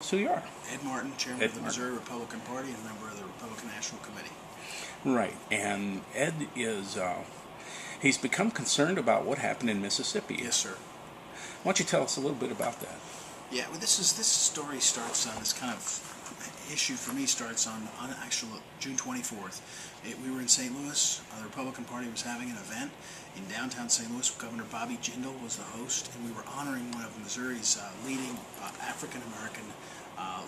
So you are. Ed Martin, chairman of the Missouri Republican Party and member of the Republican National Committee. Right, and Ed is, he's become concerned about what happened in Mississippi. Yes, sir. Why don't you tell us a little bit about that? Yeah, well, this story starts on this kind of issue for me starts on actual June 24th. We were in St. Louis. The Republican Party was having an event in downtown St. Louis. Governor Bobby Jindal was the host, and we were honoring one of Missouri's leading African-American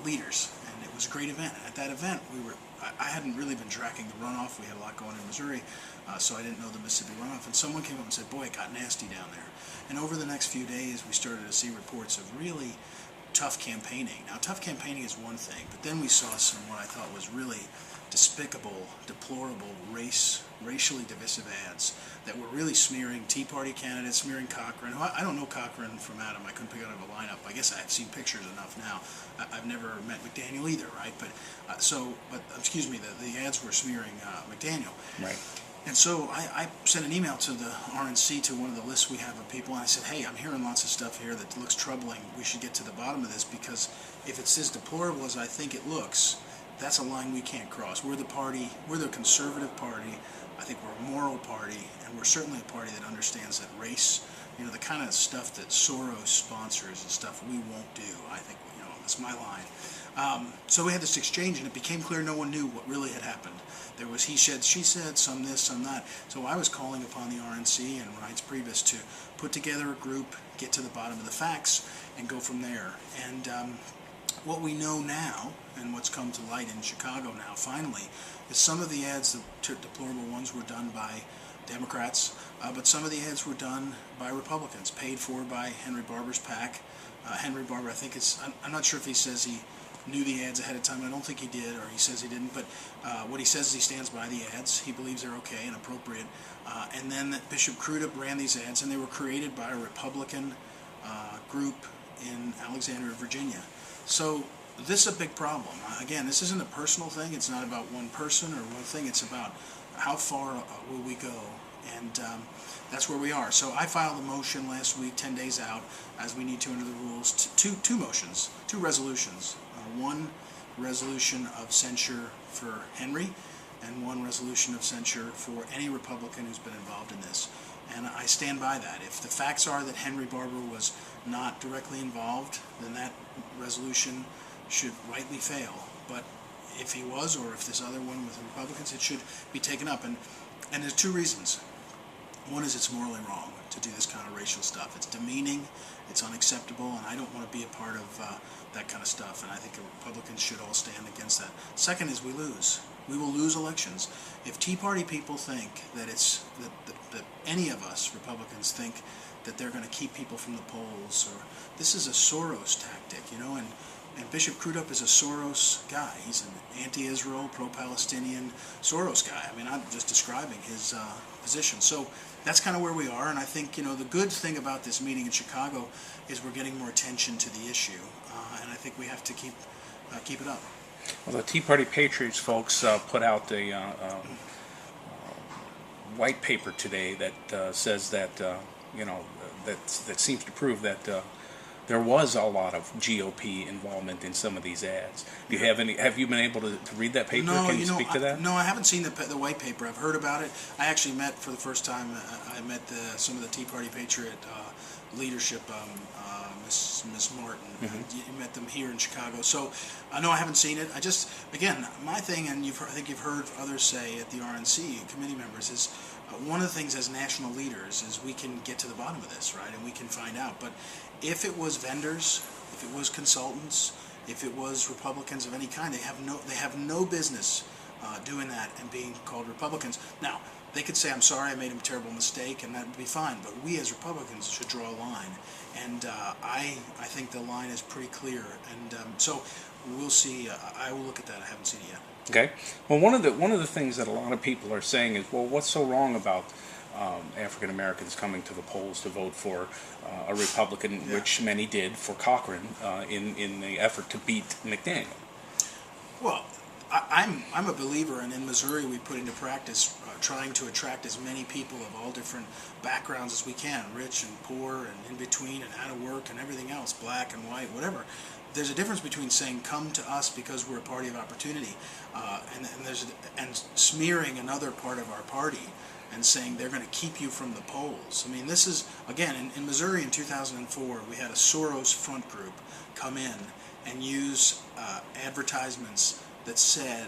leaders, and it was a great event. At that event, I hadn't really been tracking the runoff. We had a lot going in Missouri, so I didn't know the Mississippi runoff, and someone came up and said, boy, it got nasty down there. And over the next few days, we started to see reports of really tough campaigning. Now, tough campaigning is one thing, but then we saw some what I thought was really despicable, deplorable, racially divisive ads that were really smearing Tea Party candidates, smearing Cochran. I don't know Cochran from Adam. I couldn't pick out of a lineup. I guess I've seen pictures enough now. I've never met McDaniel either, right? But excuse me, the ads were smearing McDaniel. Right. And so I sent an email to the RNC, to one of the lists we have of people, and I said, hey, I'm hearing lots of stuff here that looks troubling. We should get to the bottom of this, because if it's as deplorable as I think it looks, that's a line we can't cross. We're the party, we're the conservative party. I think we're a moral party, and we're certainly a party that understands that race, the kind of stuff that Soros sponsors and stuff, we won't do. I think, that's my line. So we had this exchange, and it became clear no one knew what really had happened. There was he said, she said, some this, some that. So I was calling upon the RNC and Reince Priebus to put together a group, get to the bottom of the facts, and go from there. And what we know now, and what's come to light in Chicago now, finally, is some of the ads, the deplorable ones, were done by Democrats, but some of the ads were done by Republicans, paid for by Henry Barber's PAC. Henry Barber, I think I'm not sure if he says he knew the ads ahead of time. I don't think he did, or he says he didn't, but what he says is he stands by the ads. He believes they're okay and appropriate. And then Bishop Crudup ran these ads, and they were created by a Republican group in Alexandria, Virginia. So this is a big problem. Again, this isn't a personal thing. It's not about one person or one thing. It's about how far will we go, and that's where we are. So I filed a motion last week, 10 days out, as we need to under the rules, two motions, two resolutions. One resolution of censure for Henry, and one resolution of censure for any Republican who's been involved in this. And I stand by that. If the facts are that Henry Barber was not directly involved, then that resolution should rightly fail. But if he was, or if this other one with the Republicans, it should be taken up. And there's two reasons. One is it's morally wrong to do this kind of racial stuff. It's demeaning, it's unacceptable, and I don't want to be a part of that kind of stuff, and I think Republicans should all stand against that. Second is we lose. We will lose elections. If Tea Party people think that that any of us Republicans think that they're going to keep people from the polls, or this is a Soros tactic, and Bishop Crudup is a Soros guy. He's an anti-Israel, pro-Palestinian Soros guy. I mean, I'm just describing his position. So that's kind of where we are, and I think, the good thing about this meeting in Chicago is we're getting more attention to the issue, and I think we have to keep it up. Well, the Tea Party Patriots folks put out a white paper today that says that, that seems to prove that there was a lot of GOP involvement in some of these ads. Do you have you been able to read that paper? No, Can you speak to that? No, I haven't seen the white paper. I've heard about it. I actually met for the first time. I met some of the Tea Party Patriot leadership, Miss Martin. You met them here in Chicago. So no, I haven't seen it. I just, again, my thing, and I think you've heard others say at the RNC committee members, is one of the things as national leaders is we can get to the bottom of this, right, and we can find out. But if it was vendors, if it was consultants, if it was Republicans of any kind, they have no business doing that and being called Republicans. Now, they could say, I'm sorry, I made a terrible mistake, and that would be fine, but we as Republicans should draw a line, and I think the line is pretty clear, and so we'll see. I will look at that. I haven't seen it yet. Okay. Well, one of the things that a lot of people are saying is, well, what's so wrong about African Americans coming to the polls to vote for a Republican, which many did, for Cochran in the effort to beat McDaniel? Well, I'm a believer, and in Missouri we put into practice trying to attract as many people of all different backgrounds as we can, rich and poor and in between and out of work and everything else, black and white, whatever. there's a difference between saying come to us because we're a party of opportunity, and smearing another part of our party and saying they're going to keep you from the polls. I mean, this is, again, in Missouri in 2004, we had a Soros front group come in and use advertisements that said,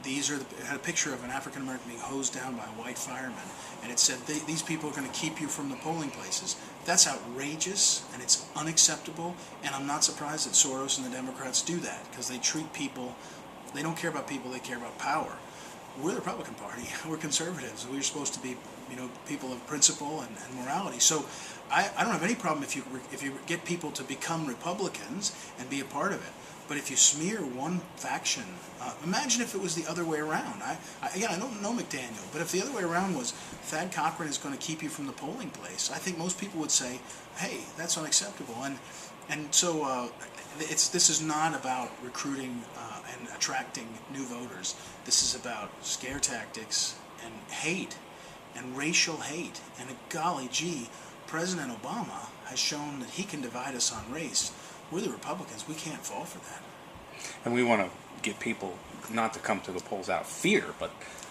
had a picture of an African American being hosed down by a white fireman, and it said, these people are going to keep you from the polling places. That's outrageous, and it's unacceptable, and I'm not surprised that Soros and the Democrats do that, because they treat people, they don't care about people, they care about power. We're the Republican Party. We're conservatives. We're supposed to be, people of principle and morality. So I don't have any problem if you get people to become Republicans and be a part of it. But if you smear one faction, imagine if it was the other way around. Again, I don't know McDaniel, but if the other way around was Thad Cochran is going to keep you from the polling place, I think most people would say, hey, that's unacceptable. And so this is not about recruiting and attracting new voters. This is about scare tactics and hate and racial hate. And golly gee, President Obama has shown that he can divide us on race. We're the Republicans. We can't fall for that. And we want to get people not to come to the polls out of fear, but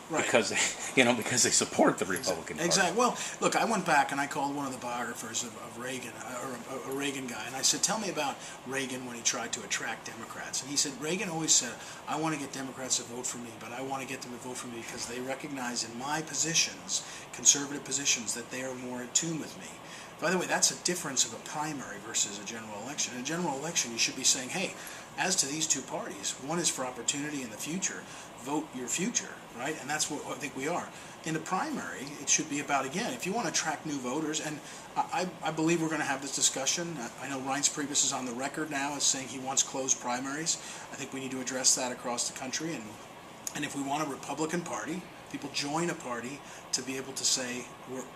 right. because they support the Republican Party. Exactly. Well, look, I went back and I called one of the biographers of Reagan, or a Reagan guy, and I said, tell me about Reagan when he tried to attract Democrats. And he said, Reagan always said, I want to get Democrats to vote for me, but I want to get them to vote for me because they recognize in my positions, conservative positions, that they are more in tune with me. By the way, that's a difference of a primary versus a general election. In a general election, you should be saying, hey, as to these two parties, one is for opportunity in the future, vote your future, right? And that's what I think we are. In a primary, it should be about, again, if you want to attract new voters, and I believe we're going to have this discussion. I know Reince Priebus is on the record now as saying he wants closed primaries. I think we need to address that across the country. And if we want a Republican Party, people join a party to be able to say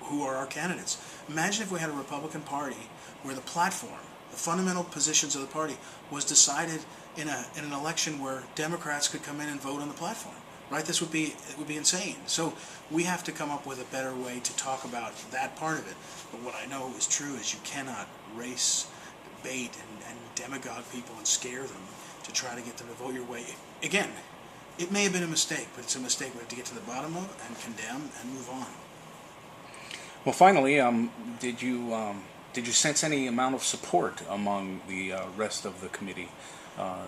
who are our candidates. Imagine if we had a Republican Party where the platform, the fundamental positions of the party, was decided in an election where Democrats could come in and vote on the platform. Right? It would be insane. So we have to come up with a better way to talk about that part of it. But what I know is true is you cannot race, bait, and demagogue people and scare them to try to get them to vote your way. Again, it may have been a mistake, but it's a mistake we have to get to the bottom of and condemn and move on. Well, finally, did you sense any amount of support among the rest of the committee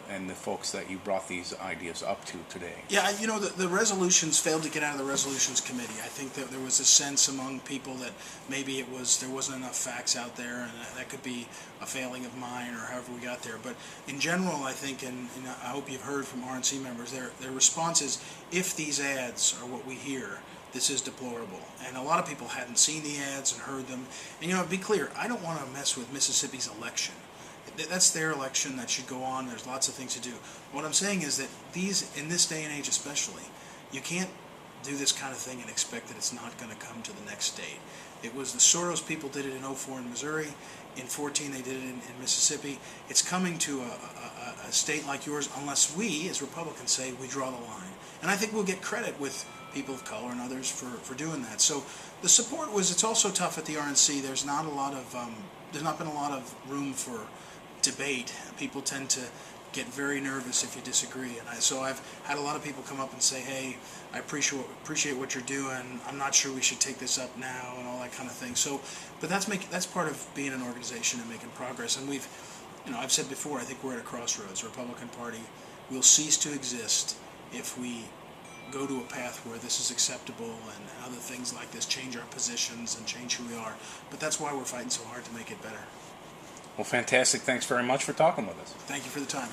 and the folks that you brought these ideas up to today? Yeah, the resolutions failed to get out of the resolutions committee. I think that there was a sense among people that maybe there wasn't enough facts out there, and that could be a failing of mine or however we got there. But in general, I think, and I hope you've heard from RNC members, their response is, if these ads are what we hear, this is deplorable. And a lot of people hadn't seen the ads and heard them. And be clear, I don't want to mess with Mississippi's election. That's their election. That should go on. There's lots of things to do. What I'm saying is that in this day and age especially, you can't do this kind of thing and expect that it's not going to come to the next state. It was the Soros people did it in 2004 in Missouri. In 2014 they did it in Mississippi. It's coming to a state like yours unless we, as Republicans, say we draw the line. And I think we'll get credit with people of color and others for doing that. So the support it's also tough at the RNC. There's not been a lot of room for debate. People tend to get very nervous if you disagree, and so I've had a lot of people come up and say, hey, I appreciate what you're doing, I'm not sure we should take this up now, and all that kind of thing. So, but that's part of being an organization and making progress. And I've said before, I think we're at a crossroads. The Republican Party will cease to exist if we go to a path where this is acceptable and other things like this change our positions and change who we are. But that's why we're fighting so hard to make it better. Well, fantastic. Thanks very much for talking with us. Thank you for the time.